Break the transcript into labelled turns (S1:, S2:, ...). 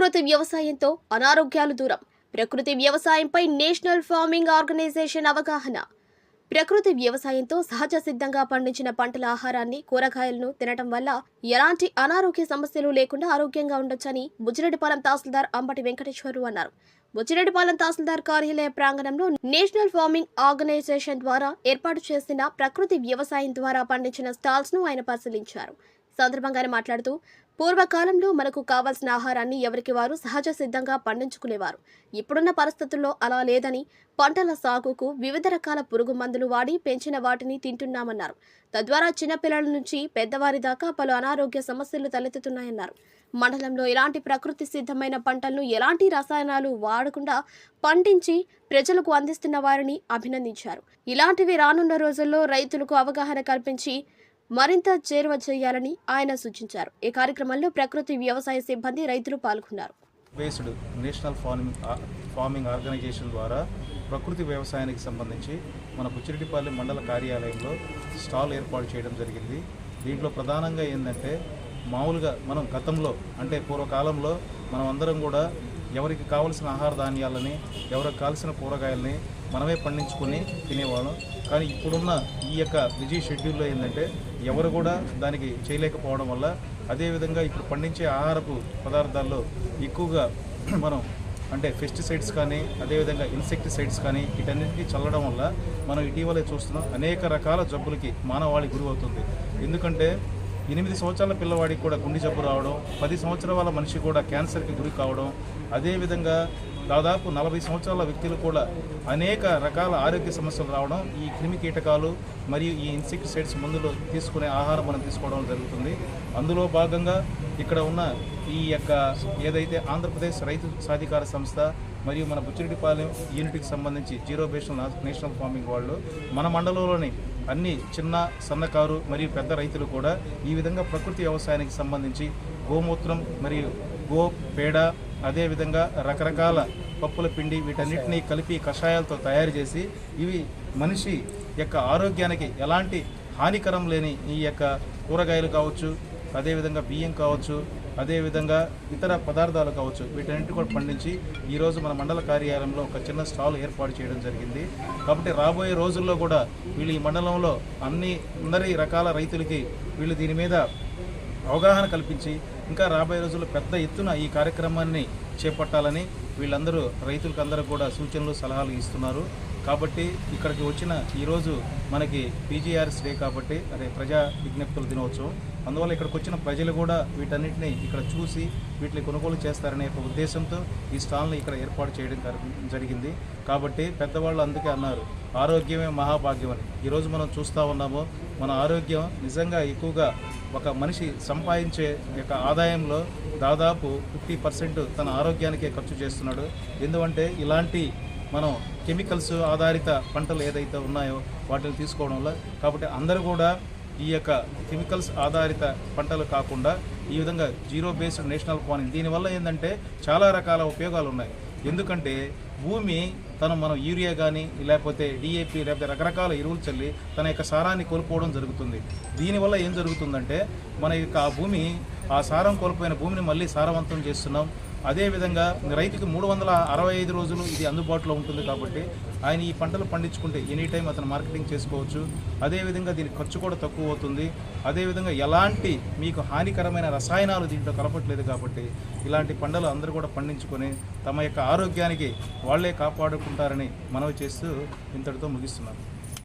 S1: ప్రకృతి వ్యవసాయంతో అనారోగ్యాలు దూరం. ప్రకృతి వ్యవసాయంపై నేషనల్ ఫార్మింగ్ ఆర్గనైజేషన్ అవగాహన. ప్రకృతి వ్యవసాయంతో సహజ సిద్ధంగా పండించిన పంటల ఆహారాన్ని, కూరగాయలను తినటం వల్ల ఎలాంటి అనారోగ్య సమస్యలు లేకుండా ఆరోగ్యంగా ఉండొచ్చని బుచ్చిరెడ్డిపాలెం తహసీల్దార్ అంబటి వెంకటేశ్వరు అన్నారు. బుచ్చిరెడ్డిపాలెం తహసీల్దార్ కార్యాలయ ప్రాంగణంలో నేషనల్ ఫార్మింగ్ ఆర్గనైజేషన్ ద్వారా ఏర్పాటు చేసిన ప్రకృతి వ్యవసాయం ద్వారా పండించిన స్టాల్స్ ను ఆయన పరిశీలించారు. సందర్భంగానే మాట్లాడుతూ, పూర్వకాలంలో మనకు కావాల్సిన ఆహారాన్ని ఎవరికి వారు సహజ సిద్ధంగా పండించుకునేవారు. ఇప్పుడున్న పరిస్థితుల్లో అలా లేదని, పంటల సాగుకు వివిధ రకాల పురుగు మందులు వాడి పెంచిన వాటిని తింటున్నామన్నారు. తద్వారా చిన్నపిల్లల నుంచి పెద్దవారి దాకా పలు అనారోగ్య సమస్యలు తలెత్తుతున్నాయన్నారు. మండలంలో ఇలాంటి ప్రకృతి సిద్ధమైన పంటలను ఎలాంటి రసాయనాలు వాడకుండా పండించి ప్రజలకు అందిస్తున్న వారిని అభినందించారు. ఇలాంటివి రానున్న రోజుల్లో రైతులకు అవగాహన కల్పించి మరింత చేరువ చేయాలని ఆయన సూచించారు. ఈ కార్యక్రమంలో ప్రకృతి వ్యవసాయ సిబ్బంది, రైతులు పాల్గొన్నారు.
S2: బేస్డ్ నేషనల్ ఫార్మింగ్ ఆర్గనైజేషన్ ద్వారా ప్రకృతి వ్యవసాయానికి సంబంధించి మన బుచ్చిరెడ్డిపాలెం మండల కార్యాలయంలో స్టాల్ ఏర్పాటు చేయడం జరిగింది. దీంట్లో ప్రధానంగా ఏంటంటే, మామూలుగా మనం గతంలో అంటే పూర్వకాలంలో మనం అందరం కూడా ఎవరికి కావలసిన ఆహార ధాన్యాలని, ఎవరికి కావాల్సిన కూరగాయలని మనమే పండించుకొని తినేవాళ్ళం. కానీ ఇప్పుడున్న ఈ యొక్క బిజీ షెడ్యూల్లో ఏంటంటే ఎవరు కూడా దానికి చేయలేకపోవడం వల్ల, అదేవిధంగా ఇప్పుడు పండించే ఆహారపు పదార్థాల్లో ఎక్కువగా మనం అంటే పెస్టిసైడ్స్ కానీ, అదేవిధంగా ఇన్సెక్టిసైడ్స్ కానీ వీటన్నిటికీ చల్లడం వల్ల మనం ఇటీవలే చూస్తున్నాం అనేక రకాల జబ్బులకి మానవాళి గురి అవుతుంది. ఎందుకంటే 8 సంవత్సరాల పిల్లవాడికి కూడా గుండె జబ్బు రావడం, 10 సంవత్సరాల మనిషి కూడా క్యాన్సర్కి గురి కావడం, అదేవిధంగా దాదాపు 40 సంవత్సరాల వ్యక్తులు కూడా అనేక రకాల ఆరోగ్య సమస్యలు రావడం ఈ క్రిమి కీటకాలు మరియు ఈ ఇన్సెక్టిసైడ్స్ మందులు తీసుకునే ఆహారం మనం తీసుకోవడం జరుగుతుంది. అందులో భాగంగా ఇక్కడ ఉన్న ఈ యొక్క ఏదైతే ఆంధ్రప్రదేశ్ రైతు సాధికార సంస్థ మరియు మన బుచ్చిరెడ్డిపాలెం యూనిట్కి సంబంధించి జీరో బేస్డ్ నేషనల్ ఫార్మింగ్ వాళ్ళు మన మండలంలోని అన్ని చిన్న, సన్నకారు మరియు పెద్ద రైతులు కూడా ఈ విధంగా ప్రకృతి వ్యవసాయానికి సంబంధించి గోమూత్రం మరియు గో పేడ, అదేవిధంగా రకరకాల పప్పుల పిండి వీటన్నిటినీ కలిపి కషాయాలతో తయారు చేసి ఇవి మనిషి యొక్క ఆరోగ్యానికి ఎలాంటి హానికరం లేని ఈ యొక్క కూరగాయలు కావచ్చు, అదేవిధంగా బియ్యం కావచ్చు, అదేవిధంగా ఇతర పదార్థాలు కావచ్చు, వీటన్నిటి కూడా పండించి ఈరోజు మన మండల కార్యాలయంలో ఒక చిన్న స్టాల్ ఏర్పాటు చేయడం జరిగింది. కాబట్టి రాబోయే రోజుల్లో కూడా వీళ్ళు ఈ మండలంలో అందరి రకాల రైతులకి వీళ్ళు దీని మీద అవగాహన కల్పించి ఇంకా రాబోయే రోజుల్లో పెద్ద ఎత్తున ఈ కార్యక్రమాన్ని చేపట్టాలని వీళ్ళందరూ రైతులకు అందరూ కూడా సూచనలు, సలహాలు ఇస్తున్నారు. కాబట్టి ఇక్కడికి వచ్చిన ఈరోజు మనకి పీజీఆర్ఎస్ డే కాబట్టి అదే ప్రజా విజ్ఞప్తుల దినోత్సవం, అందువల్ల ఇక్కడికి వచ్చిన ప్రజలు కూడా వీటన్నిటిని ఇక్కడ చూసి వీటిని కొనుగోలు చేస్తారనే ఒక ఉద్దేశంతో ఈ స్టాల్ని ఇక్కడ ఏర్పాటు చేయడం జరిగింది. కాబట్టి పెద్దవాళ్ళు అందుకే అన్నారు, ఆరోగ్యమే మహాభాగ్యం అని. ఈరోజు మనం చూస్తూ ఉన్నాము, మన ఆరోగ్యం నిజంగా ఎక్కువగా ఒక మనిషి సంపాదించే యొక్క ఆదాయంలో దాదాపు 50% తన ఆరోగ్యానికే ఖర్చు చేస్తున్నాడు. ఎందుకంటే ఇలాంటి మనం కెమికల్స్ ఆధారిత పంటలు ఏదైతే ఉన్నాయో వాటిని తీసుకోవడం వల్ల, కాబట్టి అందరూ కూడా ఈ యొక్క కెమికల్స్ ఆధారిత పంటలు కాకుండా ఈ విధంగా జీరో బేస్డ్ నేషనల్ ఫార్మింగ్, దీనివల్ల ఏంటంటే చాలా రకాల ఉపయోగాలు ఉన్నాయి. ఎందుకంటే భూమి మనం యూరియా కానీ లేకపోతే డిఏపి లేకపోతే రకరకాల ఎరువులు చల్లి తన యొక్క సారాన్ని కోల్పోవడం జరుగుతుంది. దీనివల్ల ఏం జరుగుతుందంటే మన యొక్క ఆ సారం కోల్పోయిన భూమిని మళ్ళీ సారవంతం చేస్తున్నాం. అదేవిధంగా రైతుకి 365 రోజులు ఇది అందుబాటులో ఉంటుంది. కాబట్టి ఆయన ఈ పంటలు పండించుకుంటే ఎనీ టైం అతను మార్కెటింగ్ చేసుకోవచ్చు. అదేవిధంగా దీని ఖర్చు కూడా తక్కువ అవుతుంది. అదేవిధంగా ఎలాంటి మీకు హానికరమైన రసాయనాలు దీంట్లో కలపట్లేదు. కాబట్టి ఇలాంటి పంటలు అందరూ కూడా పండించుకొని తమ యొక్క ఆరోగ్యానికి వాళ్లే కాపాడుకుంటారని మనవి చేస్తూ ఇంతటితో ముగిస్తున్నాను.